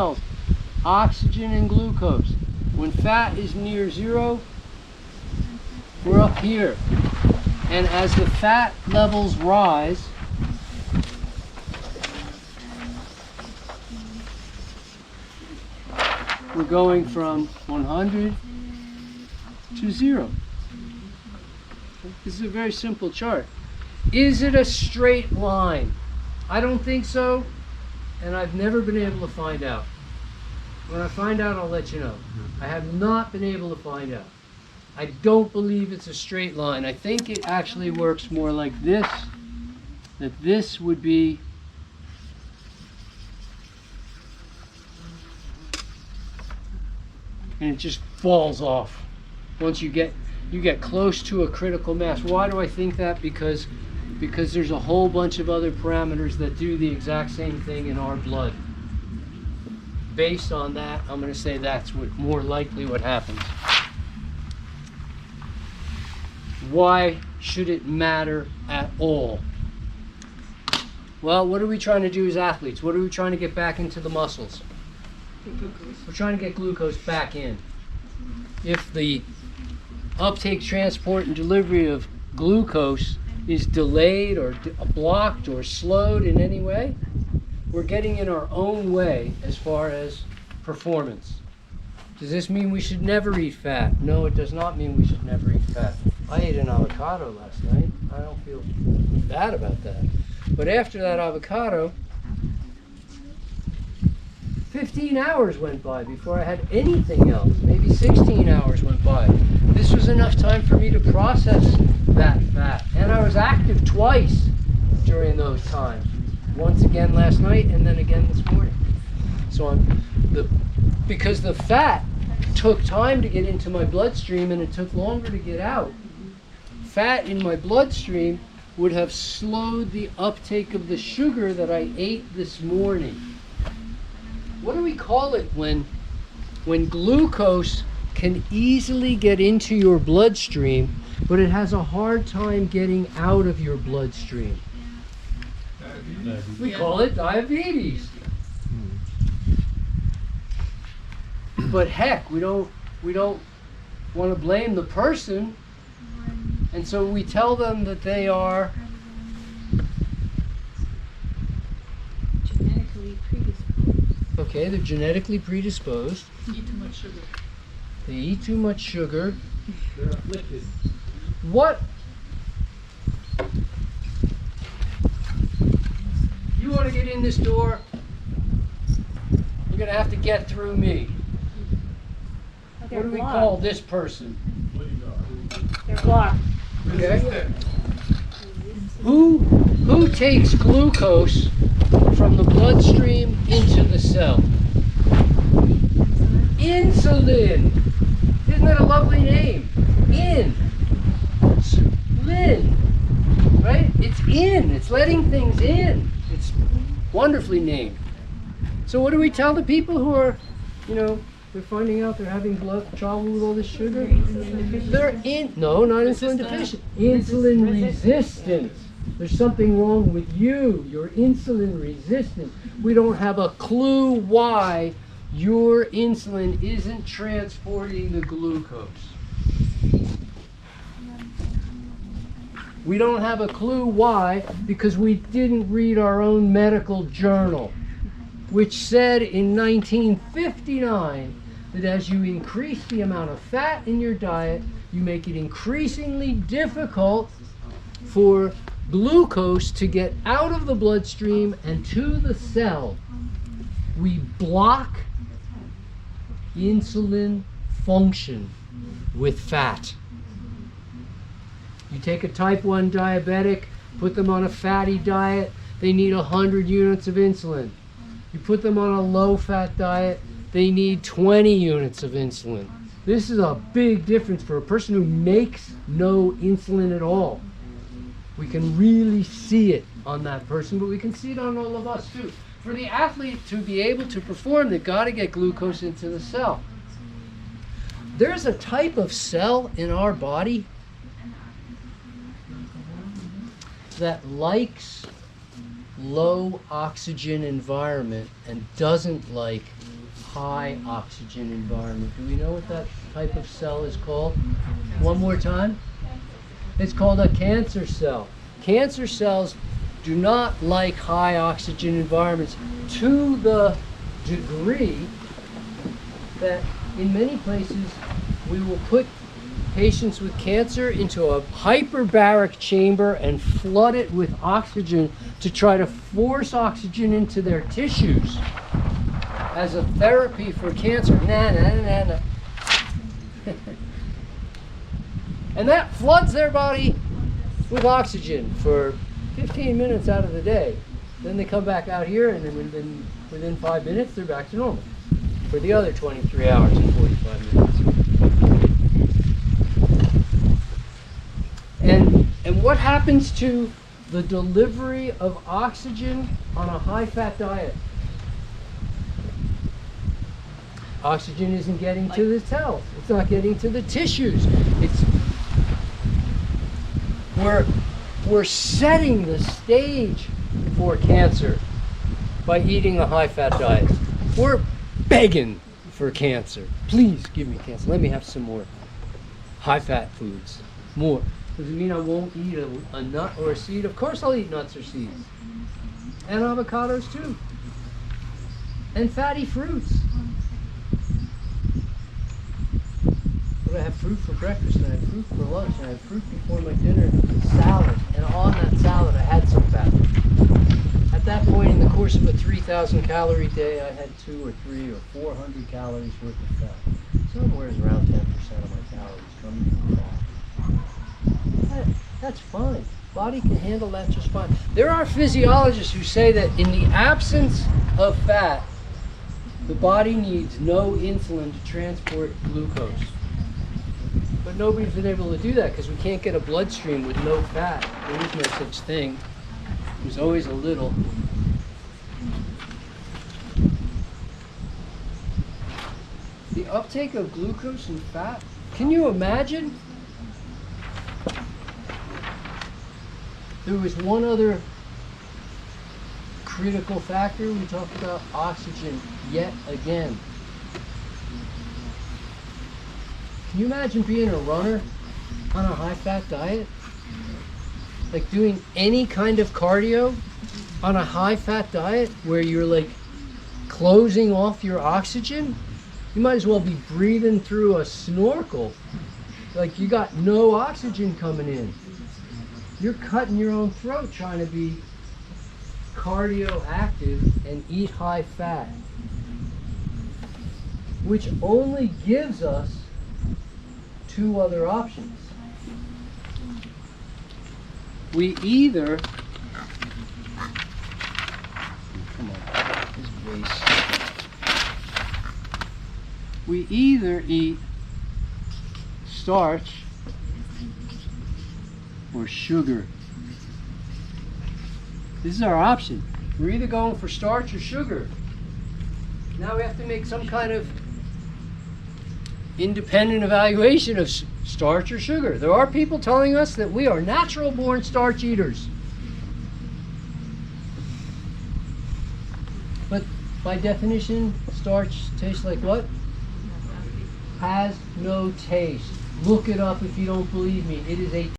cells, oxygen and glucose. When fat is near zero, we're up here. And as the fat levels rise, we're going from 100 to 0. This is a very simple chart. Is it a straight line? I don't think so, and I've never been able to find out. When I find out, I'll let you know. I have not been able to find out. I don't believe it's a straight line. I think it actually works more like this, that this would be and it just falls off once you get close to a critical mass. Why do I think that? Because there's a whole bunch of other parameters that do the exact same thing in our blood. Based on that, I'm going to say that's more likely what happens. Why should it matter at all? Well, what are we trying to do as athletes? What are we trying to get back into the muscles? We're trying to get glucose back in. If the uptake, transport, and delivery of glucose is delayed or blocked or slowed in any way, we're getting in our own way as far as performance. Does this mean we should never eat fat? No, it does not mean we should never eat fat. I ate an avocado last night. I don't feel bad about that. But after that avocado, 15 hours went by before I had anything else. Maybe 16 hours went by. This was enough time for me to process that fat. And I was active twice during those times. Once again last night and then again this morning. So because the fat took time to get into my bloodstream and it took longer to get out, fat in my bloodstream would have slowed the uptake of the sugar that I ate this morning. What do we call it when glucose can easily get into your bloodstream, but it has a hard time getting out of your bloodstream? We call it diabetes. But heck, we don't want to blame the person, and so we tell them that they are genetically predisposed. Okay, they're genetically predisposed. Eat too much sugar. They eat too much sugar. They're afflicted. What? You want to get in this door? You're going to have to get through me. They're What do we blocked. call this person? They're blocked. Okay. Who takes glucose from the bloodstream into the cell? Insulin. Isn't that a lovely name? Lin. Right? It's in. It's letting things in. It's wonderfully named. So what do we tell the people who are, they're finding out they're having trouble with all this sugar? They're no, not insulin deficient. Insulin resistant. There's something wrong with you. You're insulin resistant. We don't have a clue why your insulin isn't transporting the glucose. We don't have a clue why, because we didn't read our own medical journal, which said in 1959 that as you increase the amount of fat in your diet, you make it increasingly difficult for glucose to get out of the bloodstream and to the cell. We block insulin function with fat. You take a type 1 diabetic, put them on a fatty diet, they need 100 units of insulin. You put them on a low-fat diet, they need 20 units of insulin. This is a big difference for a person who makes no insulin at all. We can really see it on that person, but we can see it on all of us too. For the athlete to be able to perform, they've got to get glucose into the cell. There's a type of cell in our body that likes low oxygen environment and doesn't like high oxygen environment. Do we know what that type of cell is called? One more time. It's called a cancer cell. Cancer cells do not like high oxygen environments to the degree that in many places we will put patients with cancer into a hyperbaric chamber and flood it with oxygen to try to force oxygen into their tissues as a therapy for cancer. And that floods their body with oxygen for 15 minutes out of the day. Then they come back out here, and then within 5 minutes they're back to normal for the other 23 hours and 45 minutes. And what happens to the delivery of oxygen on a high-fat diet? Oxygen isn't getting to the cells. It's not getting to the tissues. We're setting the stage for cancer by eating a high-fat diet. We're begging for cancer. Please give me cancer. Let me have some more high-fat foods. More. Does it mean I won't eat a nut or a seed? Of course I'll eat nuts or seeds. And avocados too. And fatty fruits. But I have fruit for breakfast, and I have fruit for lunch, and I have fruit before my dinner, salad. And on that salad I had some fat. At that point in the course of a 3,000 calorie day, I had 2 or 3 or 400 calories worth of fat. Somewhere around 10% of my calories coming from fat. That's fine. Body can handle that just fine. There are physiologists who say that in the absence of fat, the body needs no insulin to transport glucose. But nobody's been able to do that because we can't get a bloodstream with no fat. There is no such thing. There's always a little. The uptake of glucose and fat, can you imagine? There was one other critical factor. We talked about oxygen yet again. Can you imagine being a runner on a high-fat diet? Like doing any kind of cardio on a high-fat diet where you're like closing off your oxygen? You might as well be breathing through a snorkel. Like you got no oxygen coming in. You're cutting your own throat trying to be cardio active and eat high fat, which only gives us two other options. We either, come on, this waste. We either eat starch or sugar. This is our option. We're either going for starch or sugar. Now we have to make some kind of independent evaluation of starch or sugar. There are people telling us that we are natural born starch eaters. But by definition, starch tastes like what? Has no taste. Look it up if you don't believe me. It is a